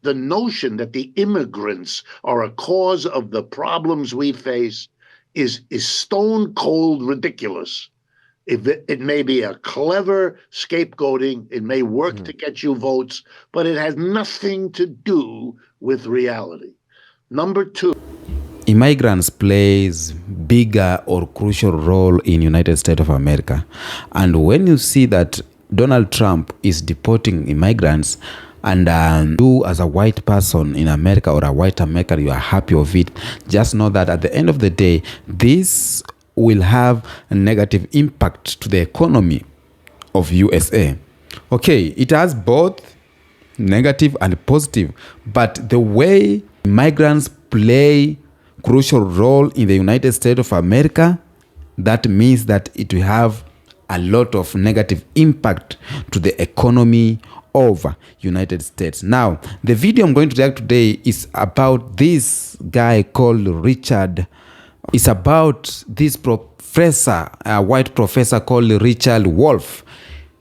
The notion that the immigrants are a cause of the problems we face is stone cold ridiculous. It may be a clever scapegoating, it may work to get you votes, but it has nothing to do with reality. Number two, immigrants plays bigger or crucial role in United States of America. And when you see that Donald Trump is deporting immigrants, and you as a white person in America or a white American, you are happy of it, just know that at the end of the day, this will have a negative impact to the economy of USA. Okay, it has both negative and positive, but the way migrants play crucial role in the United States of America, that means that it will have a lot of negative impact to the economy of United States. Now, the video I'm going to react today is about this guy called Richard. It's about this professor, a white professor called Richard Wolff.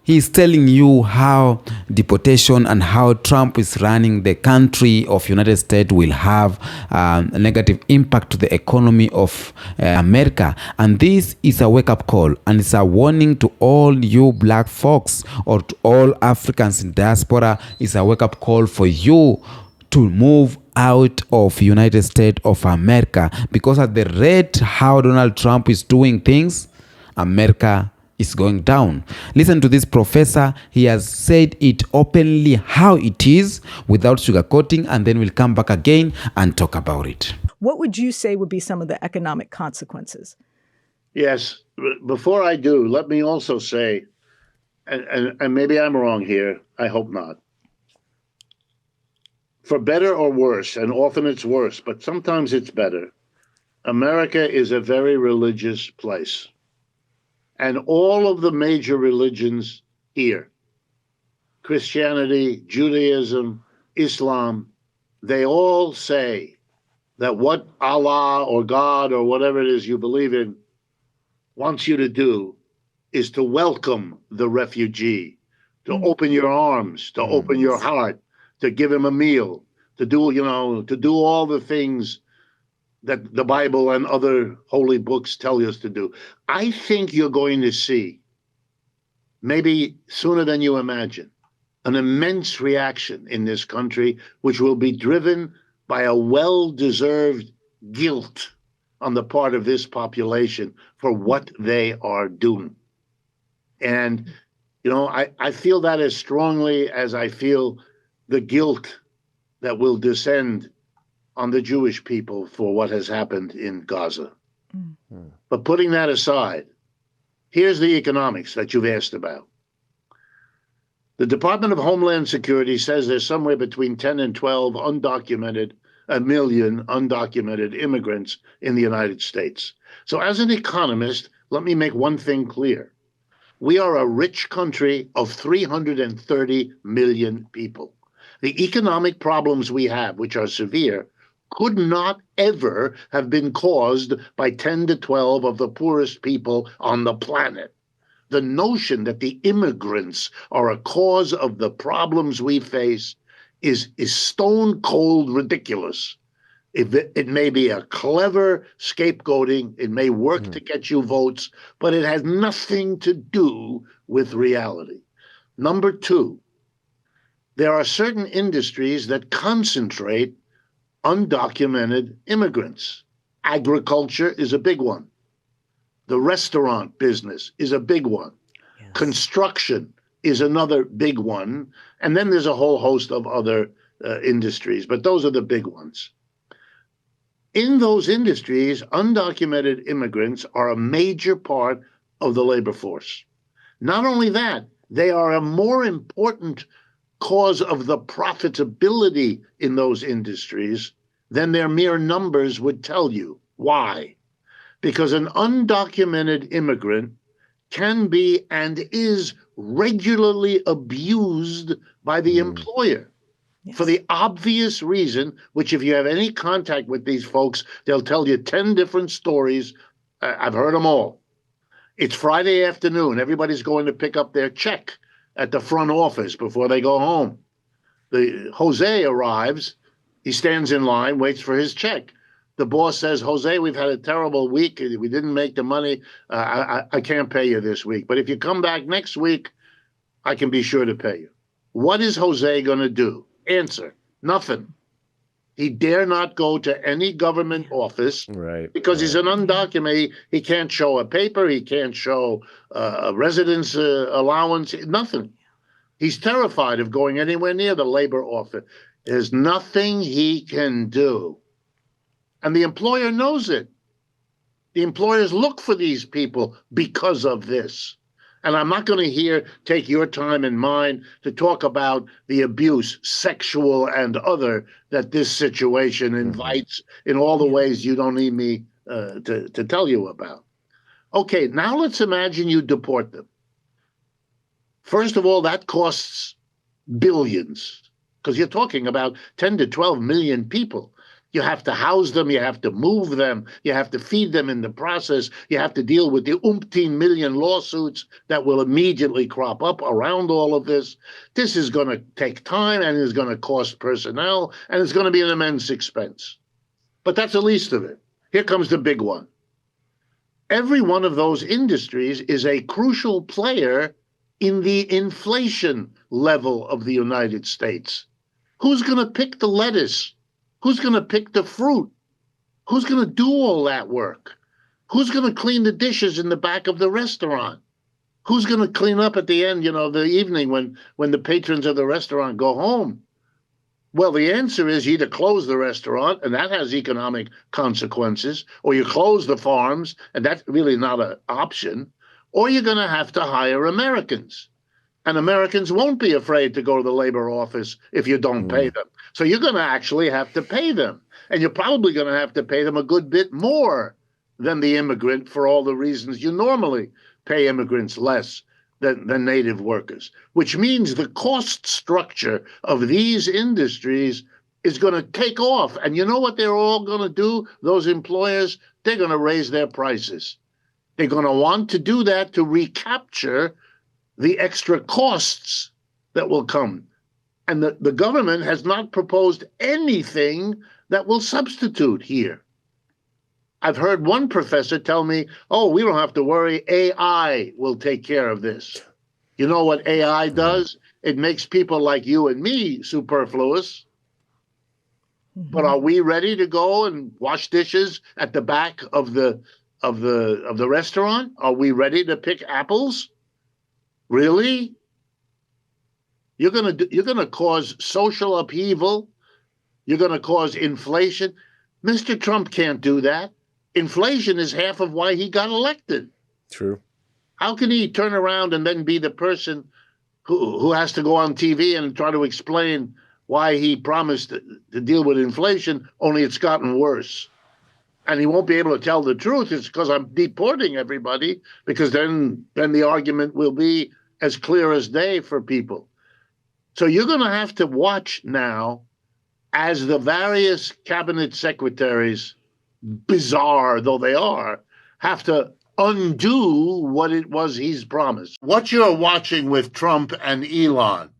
He's telling you how deportation and how Trump is running the country of United States will have a negative impact to the economy of America. And this is a wake-up call, and it's a warning to all you black folks or to all Africans in diaspora. It's a wake-up call for you to move out of United States of America, because at the rate how Donald Trump is doing things, America is going down. Listen to this professor. He has said it openly how it is without sugarcoating, and then we'll come back again and talk about it. What would you say would be some of the economic consequences? Yes, before I do, let me also say, and maybe I'm wrong here, I hope not. For better or worse, and often it's worse, but sometimes it's better, America is a very religious place. And all of the major religions here, Christianity, Judaism, Islam, they all say that what Allah or God or whatever it is you believe in wants you to do is to welcome the refugee, to open your arms, to open your heart, to give him a meal, to do all the things that the Bible and other holy books tell us to do. I think you're going to see, maybe sooner than you imagine, an immense reaction in this country, which will be driven by a well-deserved guilt on the part of this population for what they are doing. And, I feel that as strongly as I feel the guilt that will descend on the Jewish people for what has happened in Gaza. But putting that aside, here's the economics that you've asked about. The Department of Homeland Security says there's somewhere between 10 and 12 million undocumented immigrants in the United States. So as an economist, let me make one thing clear. We are a rich country of 330 million people. The economic problems we have, which are severe, could not ever have been caused by 10 to 12 of the poorest people on the planet. The notion that the immigrants are a cause of the problems we face is stone cold ridiculous. It may be a clever scapegoating, it may work to get you votes, but it has nothing to do with reality. Number two, there are certain industries that concentrate undocumented immigrants. Agriculture is a big one. The restaurant business is a big one. Yes. Construction is another big one. And then there's a whole host of other industries, but those are the big ones. In those industries, undocumented immigrants are a major part of the labor force. Not only that, they are a more important cause of the profitability in those industries than their mere numbers would tell you. Why? Because an undocumented immigrant can be and is regularly abused by the employer. Yes. For the obvious reason, which if you have any contact with these folks, they'll tell you 10 different stories. I've heard them all. It's Friday afternoon. Everybody's going to pick up their check at the front office before they go home. The Jose arrives, he stands in line, waits for his check. The boss says, Jose, we've had a terrible week. We didn't make the money. I can't pay you this week. But if you come back next week, I can be sure to pay you. What is Jose going to do? Answer, nothing. He dare not go to any government office because he's an undocumented. He can't show a paper. He can't show a residence allowance, nothing. He's terrified of going anywhere near the labor office. There's nothing he can do. And the employer knows it. The employers look for these people because of this. And I'm not going to take your time and mine to talk about the abuse, sexual and other, that this situation invites in all the ways you don't need me to tell you about. Okay, now let's imagine you deport them. First of all, that costs billions, because you're talking about 10 to 12 million people. You have to house them, you have to move them, you have to feed them in the process, you have to deal with the umpteen million lawsuits that will immediately crop up around all of this. This is going to take time and is going to cost personnel and it's going to be an immense expense. But that's the least of it. Here comes the big one. Every one of those industries is a crucial player in the inflation level of the United States. Who's going to pick the lettuce? Who's going to pick the fruit? Who's going to do all that work? Who's going to clean the dishes in the back of the restaurant? Who's going to clean up at the end, the evening when the patrons of the restaurant go home? Well, the answer is you either close the restaurant, and that has economic consequences, or you close the farms, and that's really not an option, or you're going to have to hire Americans. And Americans won't be afraid to go to the labor office if you don't pay them. So you're going to actually have to pay them. And you're probably going to have to pay them a good bit more than the immigrant for all the reasons you normally pay immigrants less than native workers, which means the cost structure of these industries is going to take off. And you know what they're all going to do, those employers? They're going to raise their prices. They're going to want to do that to recapture the extra costs that will come. And the government has not proposed anything that will substitute here. I've heard one professor tell me, we don't have to worry, AI will take care of this. You know what AI does? It makes people like you and me superfluous. But are we ready to go and wash dishes at the back of the restaurant? Are we ready to pick apples? Really? You're gonna cause social upheaval. You're gonna cause inflation. Mr. Trump can't do that. Inflation is half of why he got elected. True. How can he turn around and then be the person who has to go on TV and try to explain why he promised to deal with inflation, only it's gotten worse? And he won't be able to tell the truth. It's because I'm deporting everybody, because then the argument will be as clear as day for people. So you're going to have to watch now as the various cabinet secretaries, bizarre though they are, have to undo what it was he's promised. What you're watching with Trump and Elon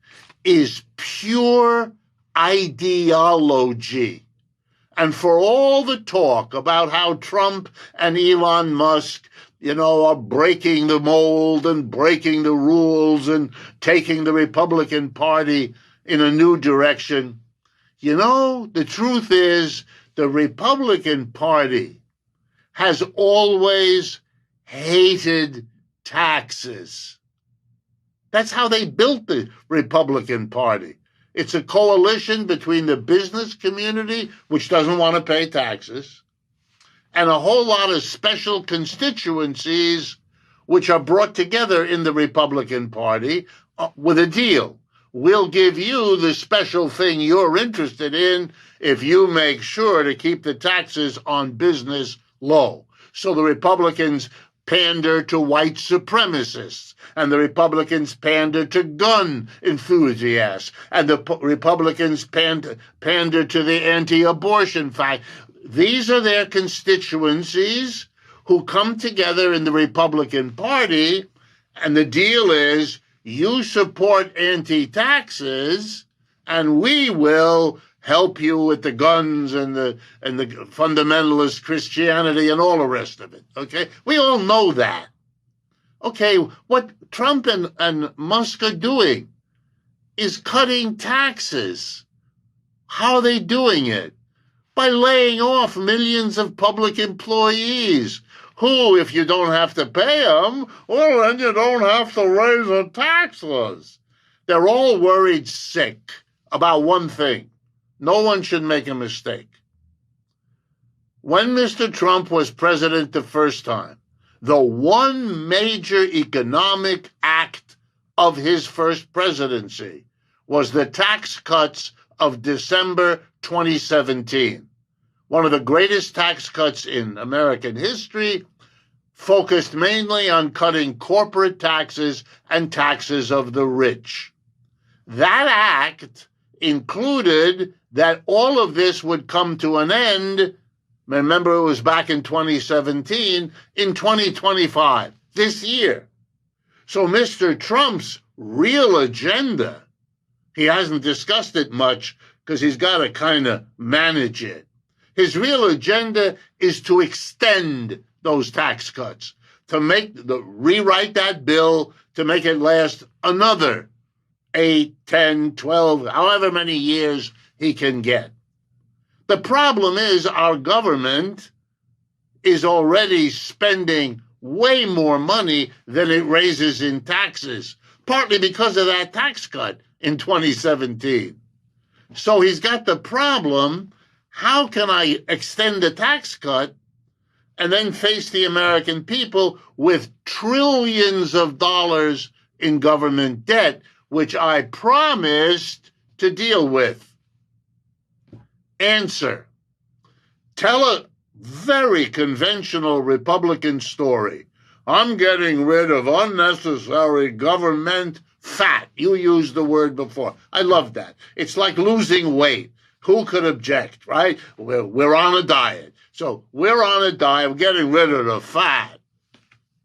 is pure ideology. And for all the talk about how Trump and Elon Musk, are breaking the mold and breaking the rules and taking the Republican Party in a new direction, the truth is the Republican Party has always hated taxes. That's how they built the Republican Party. It's a coalition between the business community, which doesn't want to pay taxes, and a whole lot of special constituencies which are brought together in the Republican Party with a deal. We'll give you the special thing you're interested in if you make sure to keep the taxes on business low. So the Republicans pander to white supremacists, and the Republicans pander to gun enthusiasts, and the Republicans pander to the anti-abortion fact. These are their constituencies who come together in the Republican Party, and the deal is you support anti-taxes, and we will help you with the guns and the fundamentalist Christianity and all the rest of it. Okay, we all know that. Okay, what Trump and Musk are doing is cutting taxes. How are they doing it? By laying off millions of public employees who, if you don't have to pay them, well, then you don't have to raise the taxes. They're all worried sick about one thing. No one should make a mistake. When Mr. Trump was president the first time, the one major economic act of his first presidency was the tax cuts of December 2017. One of the greatest tax cuts in American history, focused mainly on cutting corporate taxes and taxes of the rich. That act included that all of this would come to an end. Remember, it was back in 2017, in 2025, this year. So Mr. Trump's real agenda, he hasn't discussed it much because he's got to kind of manage it. His real agenda is to extend those tax cuts, to rewrite that bill to make it last another 8, 10, 12, however many years he can get. The problem is our government is already spending way more money than it raises in taxes, partly because of that tax cut in 2017. So he's got the problem, how can I extend the tax cut and then face the American people with trillions of dollars in government debt, which I promised to deal with? Answer. Tell a very conventional Republican story. I'm getting rid of unnecessary government fat. You used the word before. I love that. It's like losing weight. Who could object, right? We're on a diet. So we're on a diet. We're getting rid of the fat.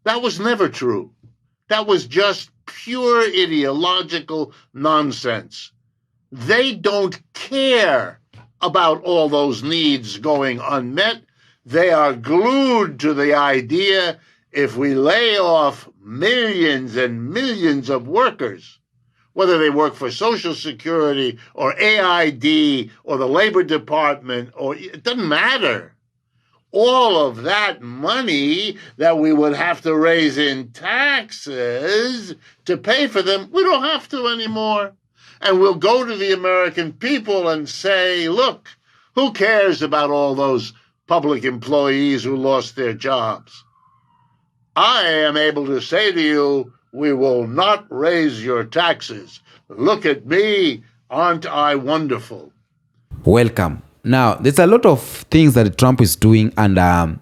That was never true. That was just pure ideological nonsense. They don't care about all those needs going unmet. They are glued to the idea if we lay off millions and millions of workers, whether they work for Social Security or AID or the Labor Department, or it doesn't matter. All of that money that we would have to raise in taxes to pay for them, we don't have to anymore. And we'll go to the American people and say, look, who cares about all those public employees who lost their jobs? I am able to say to you, we will not raise your taxes. Look at me, aren't I wonderful? Welcome. Now, there's a lot of things that Trump is doing, and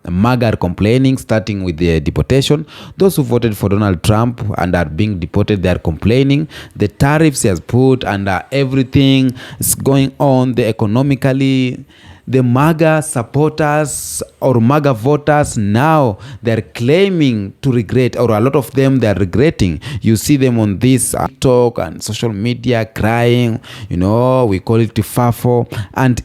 MAGA are complaining, starting with the deportation. Those who voted for Donald Trump and are being deported, they are complaining. The tariffs he has put and everything is going on, the economically. The MAGA supporters or MAGA voters now, they're claiming to regret, or a lot of them, they're regretting. You see them on this talk and social media crying, we call it tifafo. And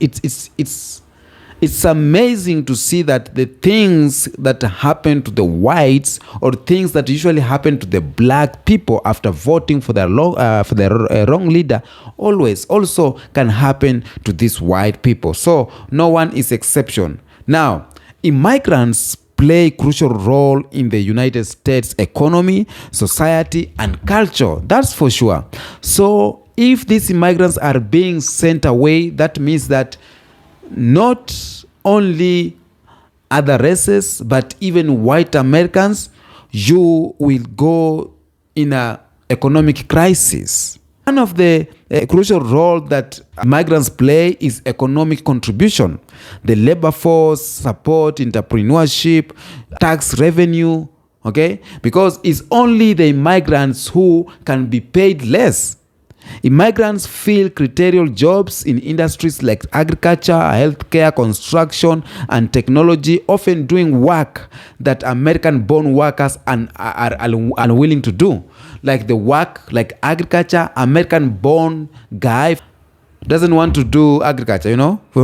it's amazing to see that the things that happen to the whites, or things that usually happen to the black people after voting for their wrong leader, always also can happen to these white people. So no one is exception. Now, immigrants play a crucial role in the United States economy, society, and culture. That's for sure. So if these immigrants are being sent away, that means that not only other races, but even white Americans, you will go in an economic crisis. One of the crucial role that migrants play is economic contribution. The labor force, support, entrepreneurship, tax revenue, okay? Because it's only the immigrants who can be paid less. Immigrants fill critical jobs in industries like agriculture, healthcare, construction, and technology, often doing work that American-born workers are unwilling to do. Like the work, like agriculture, American-born guy doesn't want to do agriculture,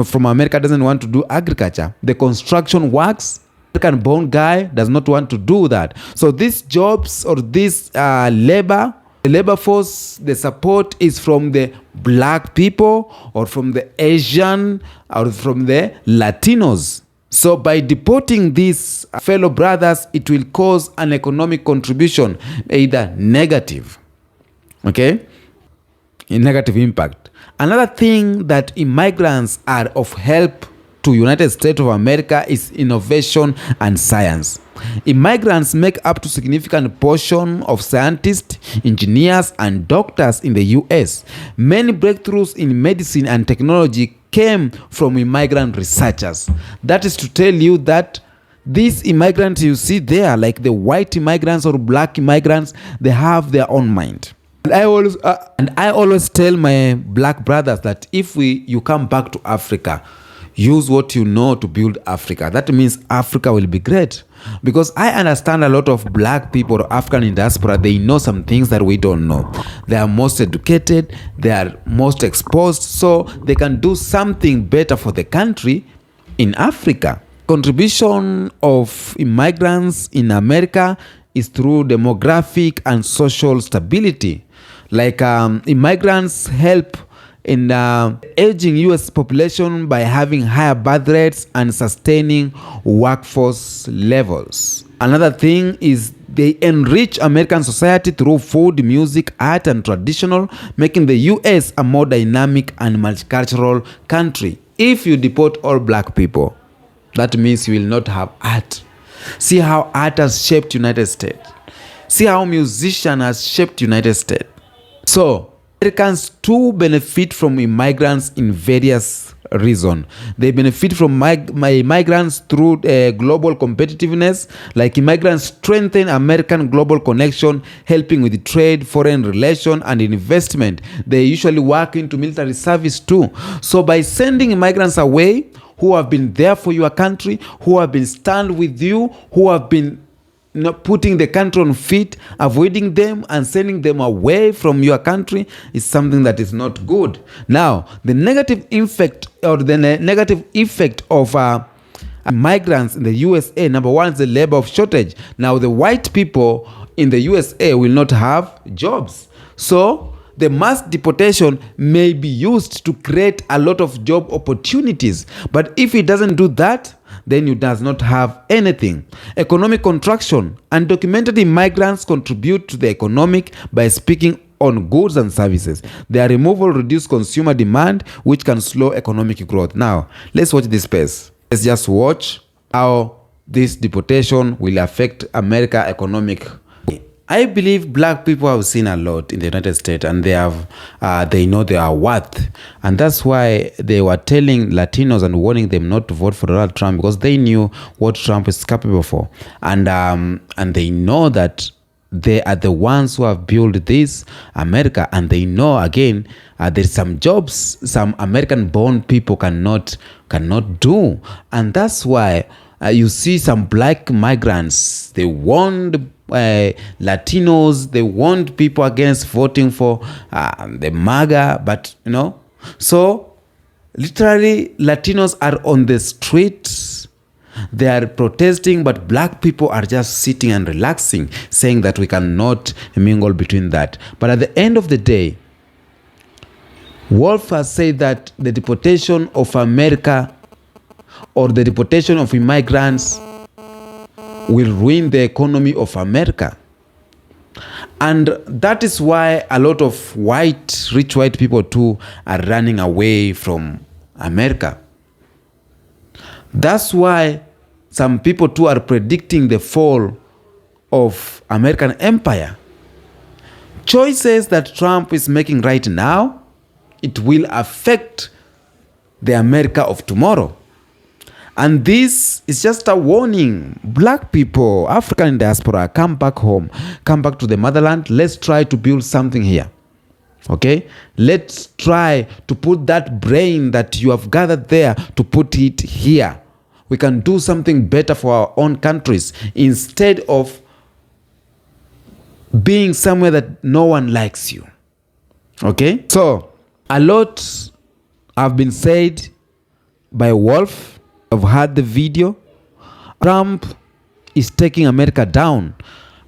from America doesn't want to do agriculture. The construction works, American-born guy does not want to do that. So these jobs or this labor force, the support is from the black people or from the Asian or from the Latinos. So by deporting these fellow brothers, it will cause an economic contribution, either negative, okay, a negative impact. Another thing that immigrants are of help to United States of America is innovation and science. Immigrants make up to significant portion of scientists, engineers, and doctors in the US. Many breakthroughs in medicine and technology came from immigrant researchers. That is to tell you that these immigrants you see there, like the white immigrants or black immigrants, they have their own mind. And I always tell my black brothers that if you come back to Africa, use what you know to build Africa. That means Africa will be great. Because I understand a lot of black people or African in diaspora, they know some things that we don't know. They are most educated, they are most exposed, so they can do something better for the country in Africa. Contribution of immigrants in America is through demographic and social stability. Like immigrants help in aging U.S. population by having higher birth rates and sustaining workforce levels. Another thing is they enrich American society through food, music, art, and traditional, making the U.S. a more dynamic and multicultural country. If you deport all black people, that means you will not have art. See how art has shaped United States. See how musician has shaped United States. So Americans too benefit from immigrants in various reasons. They benefit from migrants through global competitiveness, like immigrants strengthen American global connection, helping with trade, foreign relation, and investment. They usually work into military service too. So by sending immigrants away, who have been there for your country, who have been stand with you, who have been putting the country on feet, avoiding them and sending them away from your country is something that is not good. Now, the negative effect of migrants in the USA, number one is the labor shortage. Now, the white people in the USA will not have jobs. So, the mass deportation may be used to create a lot of job opportunities. But if it doesn't do that, then it does not have anything. Economic contraction. Undocumented immigrants contribute to the economic by speaking on goods and services. Their removal reduces consumer demand, which can slow economic growth. Now, let's watch this space. Let's just watch how this deportation will affect America economic. I believe black people have seen a lot in the United States, and they know their worth, and that's why they were telling Latinos and warning them not to vote for Donald Trump, because they knew what Trump is capable for, and they know that they are the ones who have built this America, and they know again there's some jobs some American-born people cannot do, and that's why you see some black migrants, they want Latinos, they want people against voting for the MAGA, but so literally Latinos are on the streets, they are protesting, but black people are just sitting and relaxing, saying that we cannot mingle between that. But at the end of the day, Wolf has said that the deportation of America or the deportation of immigrants will ruin the economy of America. And that is why a lot of rich white people too are running away from America. That's why some people too are predicting the fall of American empire. Choices that Trump is making right now, it will affect the America of tomorrow. And this is just a warning. Black people, African diaspora, come back home. Come back to the motherland. Let's try to build something here. Okay? Let's try to put that brain that you have gathered there, to put it here. We can do something better for our own countries instead of being somewhere that no one likes you. Okay? So, a lot have been said by Wolf. I've heard the video. Trump is taking America down.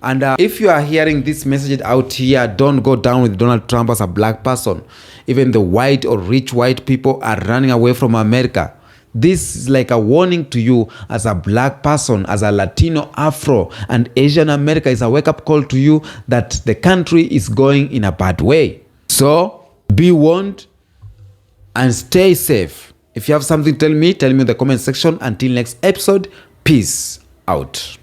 And if you are hearing this message out here, don't go down with Donald Trump as a black person. Even the white or rich white people are running away from America. This is like a warning to you as a black person, as a Latino, Afro, and Asian America. Is a wake-up call to you that the country is going in a bad way. So be warned and stay safe. If you have something to tell me in the comment section. Until next episode, peace out.